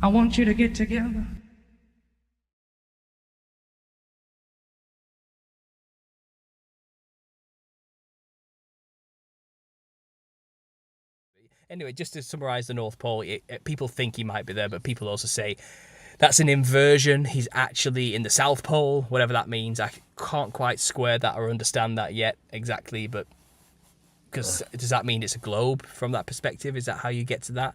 I want you to get together. Anyway, just to summarize the North Pole, people think he might be there, but people also say that's an inversion. He's actually in the South Pole, whatever that means. I can't quite square that or understand that yet exactly, but because does that mean it's a globe from that perspective? Is that how you get to that?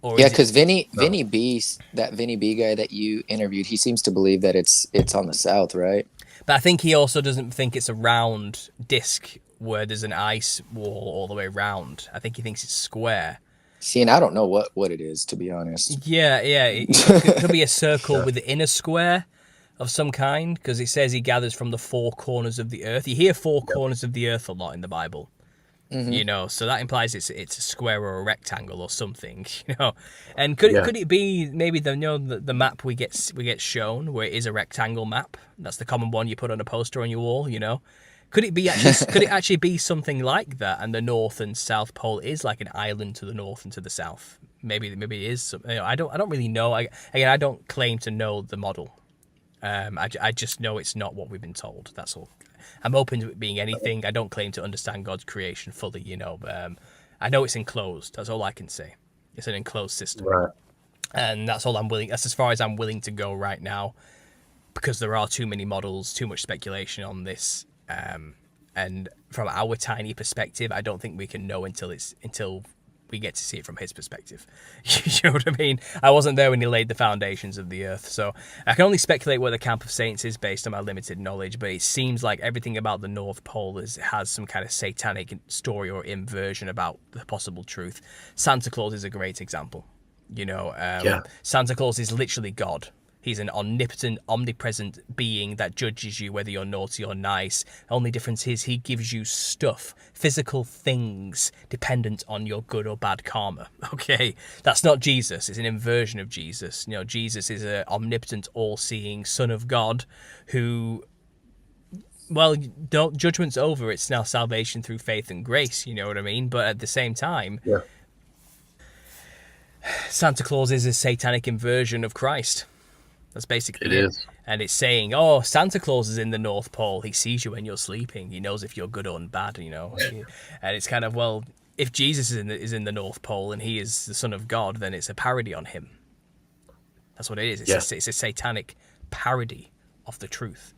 Or Yeah, is it? because Vinny No. Vinny B, that Vinny B guy that you interviewed, he seems to believe that it's on the south, right? But I think he also doesn't think it's a round disc where there's an ice wall all the way around. I think he thinks it's square. See, and I don't know what it is, to be honest. Yeah, yeah. It could be a circle Yeah. within a square of some kind because it says he gathers from the four corners of the earth. You hear four Yep. corners of the earth a lot in the Bible, Hmm. so that implies it's a square or a rectangle or something, And Yeah. could it be maybe the map we get shown where it is a rectangle map? That's the common one you put on a poster on your wall. Could it actually be something like that? And the North and South Pole is like an island to the north and to the south. Maybe it is. I don't really know. I don't claim to know the model. I just know it's not what we've been told. That's all. I'm open to it being anything. I don't claim to understand God's creation fully. But I know it's enclosed. That's all I can say. It's an enclosed system, Right. and that's all I'm willing. That's as far as I'm willing to go right now, because there are too many models, too much speculation on this. And from our tiny perspective, I don't think we can know until we get to see it from his perspective. You know what I mean? I wasn't there when he laid the foundations of the earth, so I can only speculate where the camp of saints is based on my limited knowledge, but it seems like everything about the North Pole has some kind of satanic story or inversion about the possible truth. Santa Claus is a great example. Yeah. Santa Claus is literally God. He's an omnipotent, omnipresent being that judges you whether you're naughty or nice. Only difference is he gives you stuff, physical things, dependent on your good or bad karma. Okay, that's not Jesus. It's an inversion of Jesus. Jesus is an omnipotent, all-seeing Son of God, who, well, don't judgment's over. It's now salvation through faith and grace. You know what I mean? But at the same time, Yeah. Santa Claus is a satanic inversion of Christ. That's It basically it. is. And it's saying, oh, Santa Claus is in the North Pole. He sees you when you're sleeping. He knows if you're good or bad. And it's kind of, well, if Jesus is in the North Pole and he is the Son of God, then it's a parody on him. That's what it is. Yeah. It's a satanic parody of the truth.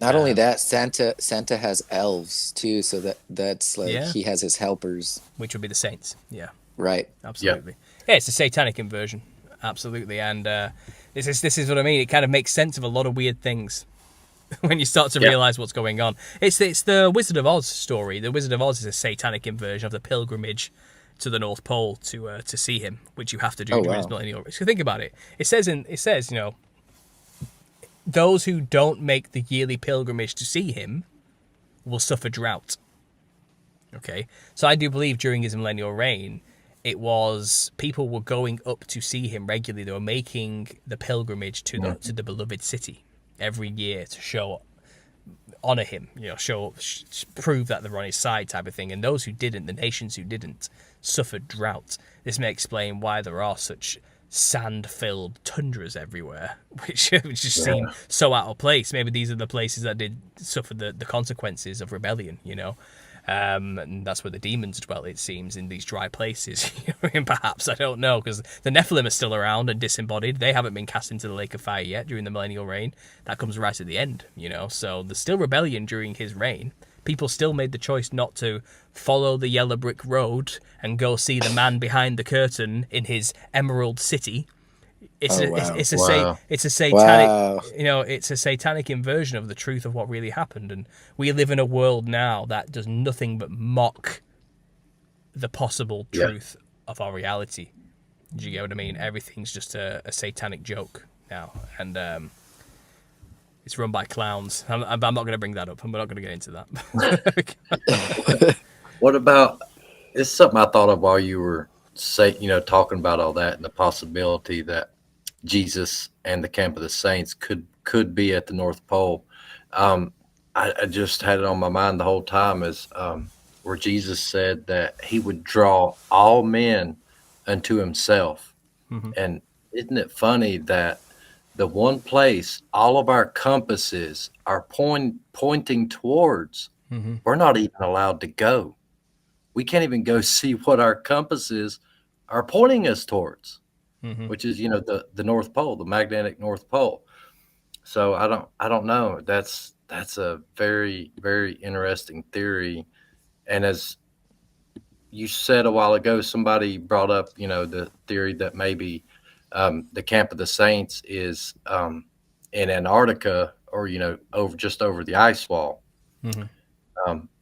Not only that, Santa has elves too, so that's like Yeah, he has his helpers, which would be the saints. Yeah, right? Yeah. absolutely. Yeah, it's a satanic inversion. Absolutely. And this is what I mean. It kind of makes sense of a lot of weird things when you start to Yeah. realize what's going on. It's the Wizard of Oz story. The Wizard of Oz is a satanic inversion of the pilgrimage to the North Pole to see him, which you have to do Oh during his wow. millennial. So think about it. It says those who don't make the yearly pilgrimage to see him will suffer drought. Okay, so I do believe during his millennial reign, it was people were going up to see him regularly. They were making the pilgrimage to the beloved city every year to honor him, prove that they're on his side, type of thing. And those who didn't, the nations who didn't, suffered drought. This may explain why there are such sand-filled tundras everywhere, which just seem so out of place. Maybe these are the places that did suffer the consequences of rebellion. And that's where the demons dwell, it seems, in these dry places. And perhaps, I don't know, because the Nephilim are still around and disembodied. They haven't been cast into the lake of fire yet during the millennial reign. That comes right at the end. So there's still rebellion during his reign. People still made the choice not to follow the yellow brick road and go see the man behind the curtain in his emerald city. It's Oh a it's, wow. it's a sa- Wow. it's a satanic Wow. it's a satanic inversion of the truth of what really happened, and we live in a world now that does nothing but mock the possible Yeah. truth of our reality. Do you get what I mean? Everything's just a satanic joke now, and it's run by clowns. I'm not going to bring that up. I'm not going to get into that. What about? It's something I thought of while you were talking about all that and the possibility that Jesus and the camp of the saints could be at the North Pole. Um, I just had it on my mind the whole time is where Jesus said that he would draw all men unto himself. Mhm. And isn't it funny that the one place all of our compasses are pointing towards, Hmm. we're not even allowed to go. We can't even go see what our compasses are pointing us towards, Hmm. which is, the North Pole, the magnetic North Pole. So I don't know. That's a very, very interesting theory. And as you said a while ago, somebody brought up, the theory that maybe the Camp of the Saints is in Antarctica, or over the ice wall. Hmm.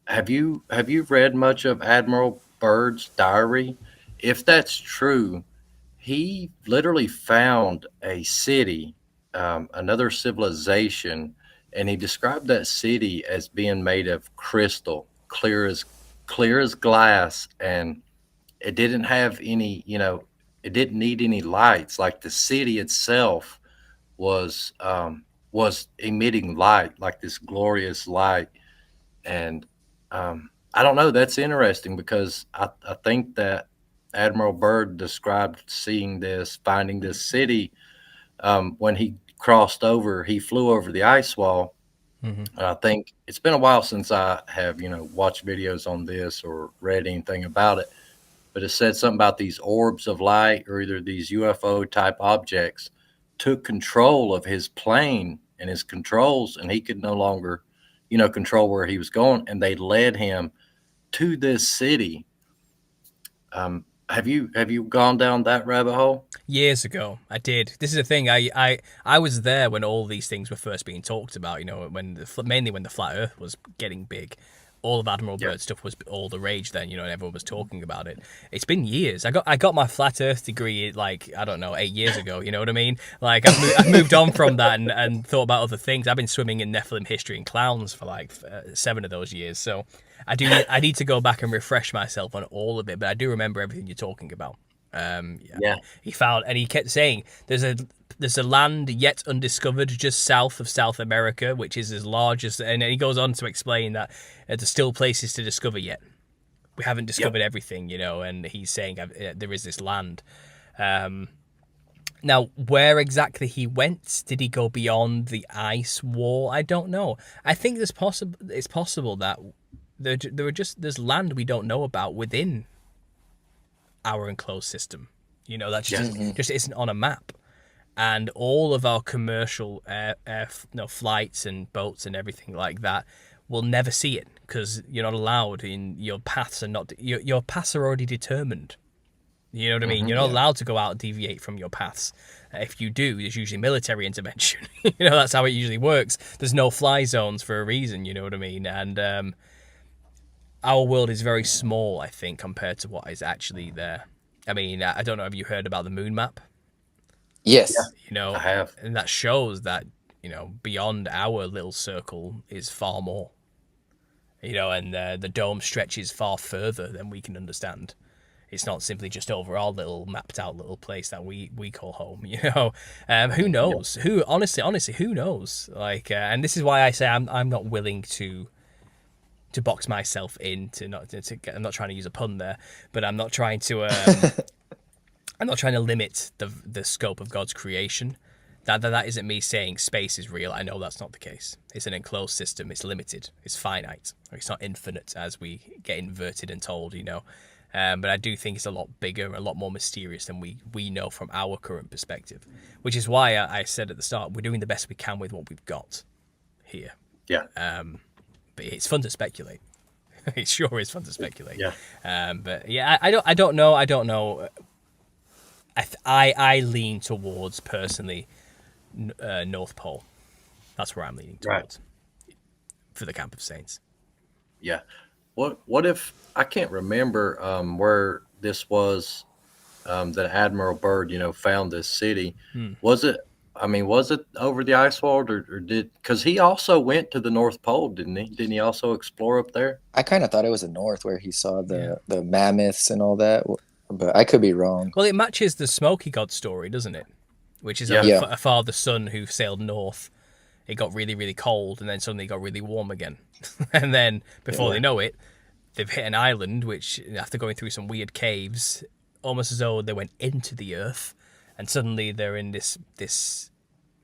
Have you read much of Admiral Byrd's diary? If that's true, he literally found a city, another civilization, and he described that city as being made of crystal, clear as glass, and it didn't have any, it didn't need any lights. Like the city itself was emitting light, like this glorious light. And I don't know. That's interesting because I think that Admiral Byrd described finding this city when he crossed over. He flew over the ice wall. Hmm. And I think it's been a while since I have, watched videos on this or read anything about it. But it said something about these orbs of light, or either these UFO type objects, took control of his plane and his controls, and he could no longer, control where he was going, and they led him to this city. Have you gone down that rabbit hole? Years ago, I did. This is the thing. I was there when all these things were first being talked about. When mainly when the flat Earth was getting big. All of Admiral Yeah. Byrd stuff was all the rage then, and everyone was talking about it. It's been years. I got my flat Earth degree like, I don't know, 8 years ago. You know what I mean? Like I've moved on from that and thought about other things. I've been swimming in Nephilim history and clowns for like 7 of those years. So I need to go back and refresh myself on all of it. But I do remember everything you're talking about. Yeah, Yeah. he found, and he kept saying there's a land yet undiscovered just south of South America, which is as large as, and he goes on to explain that there's still places to discover yet. We haven't Yep. discovered everything, and he's saying there is this land. Now, where exactly he went? Did he go beyond the ice wall? I don't know. I think it's possible that there's land we don't know about within our enclosed system. That Yeah. just isn't on a map. And all of our commercial flights and boats and everything like that will never see it because you're not allowed. In your paths are not your paths are already determined. You know what I mean? You're not Yeah. allowed to go out and deviate from your paths. If you do, there's usually military intervention. That's how it usually works. There's no fly zones for a reason. You know what I mean? And our world is very small, I think, compared to what is actually there. I mean, I don't know if you heard about the moon map, Yeah. Yes. I have. and that shows that, beyond our little circle is far more, and the dome stretches far further than we can understand. It's not simply just over our little mapped out little place that we call home, Who knows? Who honestly, who knows? Like, and this is why I say I'm not willing to box myself in I'm not trying to use a pun there, but I'm not trying to I'm not trying to limit the scope of God's creation. That isn't me saying space is real. I know that's not the case. It's an enclosed system. It's limited. It's finite. It's not infinite as we get inverted and told. But I do think it's a lot bigger, a lot more mysterious than we know from our current perspective. Which is why I said at the start, we're doing the best we can with what we've got here. Yeah. But it's fun to speculate. It sure is fun to speculate. Yeah. But yeah, I don't know. I lean towards personally North Pole. That's where I'm leaning Right. towards for the Camp of Saints. Yeah. What if I can't remember where this was, that Admiral Byrd, found this city? Was it? I mean, was it over the ice wall, or did, because he also went to the North Pole, didn't he? Didn't he also explore up there? I kind of thought it was the north where he saw Yeah. the mammoths and all that, but I could be wrong. Well, it matches the Smoky God story, doesn't it? Which is Yeah. Yeah. a father son who sailed north. It got really, really cold, and then suddenly it got really warm again. And then before they know it, they've hit an island, which after going through some weird caves, almost as though they went into the earth, and suddenly they're in this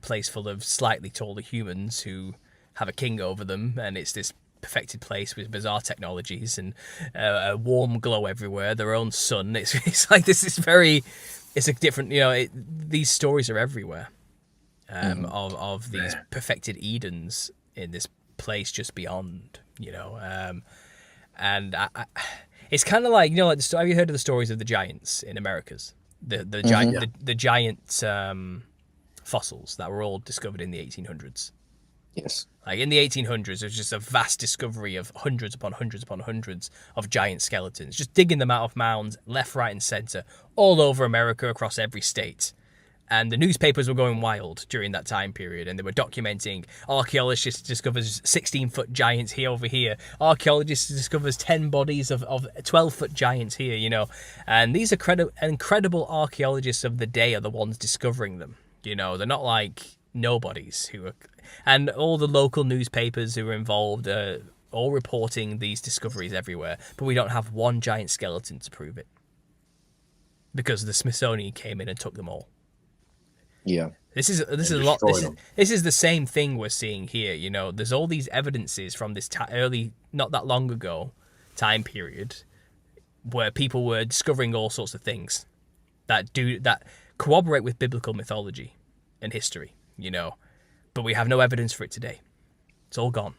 place full of slightly taller humans who have a king over them, and it's this perfected place with bizarre technologies and a warm glow everywhere, their own sun. It's like this is very, it's a different, these stories are everywhere, of these perfected Edens in this place just beyond, and it's kind of like, have you heard of the stories of the giants in Americas? The giant fossils that were all discovered in the 1800s. Yes. Like in the 1800s, there was just a vast discovery of hundreds upon hundreds upon hundreds of giant skeletons, just digging them out of mounds, left, right, and center, all over America, across every state. And the newspapers were going wild during that time period, and they were documenting archaeologists discovers 16-foot giants here over here. Archaeologists discovers 10 bodies of 12-foot giants here, And these are incredible archaeologists of the day are the ones discovering them. They're not like nobodies who are, and all the local newspapers who are involved are all reporting these discoveries everywhere, but we don't have one giant skeleton to prove it because the Smithsonian came in and took them all. Yeah, this is a lot. This is the same thing we're seeing here. There's all these evidences from this early, not that long ago, time period, where people were discovering all sorts of things that corroborate with biblical mythology and history. But we have no evidence for it today. It's all gone.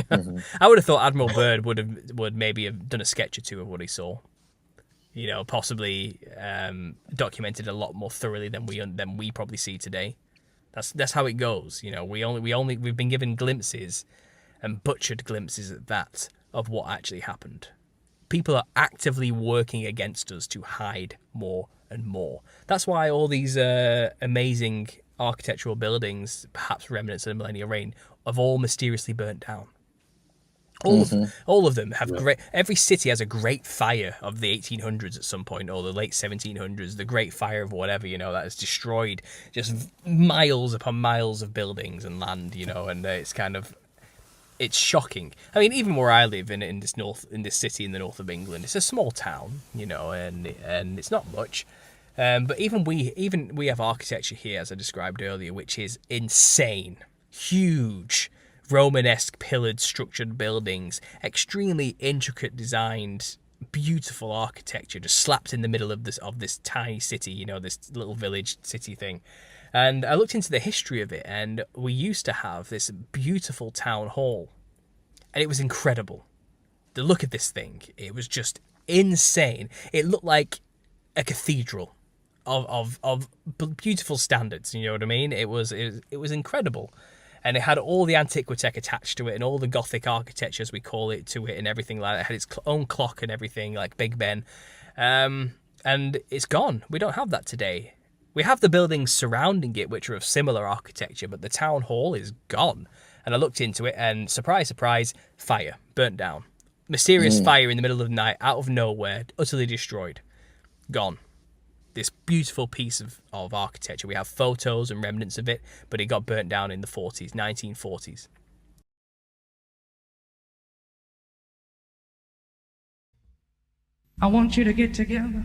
I would have thought Admiral Byrd would maybe have done a sketch or two of what he saw. Possibly documented a lot more thoroughly than we probably see today. That's how it goes. We've been given glimpses, and butchered glimpses at that, of what actually happened. People are actively working against us to hide more and more. That's why all these amazing architectural buildings, perhaps remnants of the millennial reign, have all mysteriously burnt down. All of them have great. Every city has a great fire of the 1800s at some point, or the late 1700s. The Great Fire of whatever, that has destroyed just miles upon miles of buildings and land, and it's shocking. I mean, even where I live in this city in the north of England, it's a small town, and it's not much. But even we have architecture here, as I described earlier, which is insane, huge. Romanesque pillared structured buildings, extremely intricate designed, beautiful architecture just slapped in the middle of this tiny city, this little village city thing. And I looked into the history of it, and we used to have this beautiful town hall, and it was incredible. The look of this thing, it was just insane. It looked like a cathedral of beautiful standards, you know what I mean? It was incredible. And it had all the Antiquitech attached to it, and all the Gothic architecture, as we call it, to it, and everything like that. It had its own clock and everything, like Big Ben. And it's gone. We don't have that today. We have the buildings surrounding it, which are of similar architecture, but the town hall is gone. And I looked into it, and surprise, surprise, fire, burnt down. Mysterious fire in the middle of the night, out of nowhere, utterly destroyed. Gone. This beautiful piece of architecture. We have photos and remnants of it, but it got burnt down in the 1940s. I want you to get together.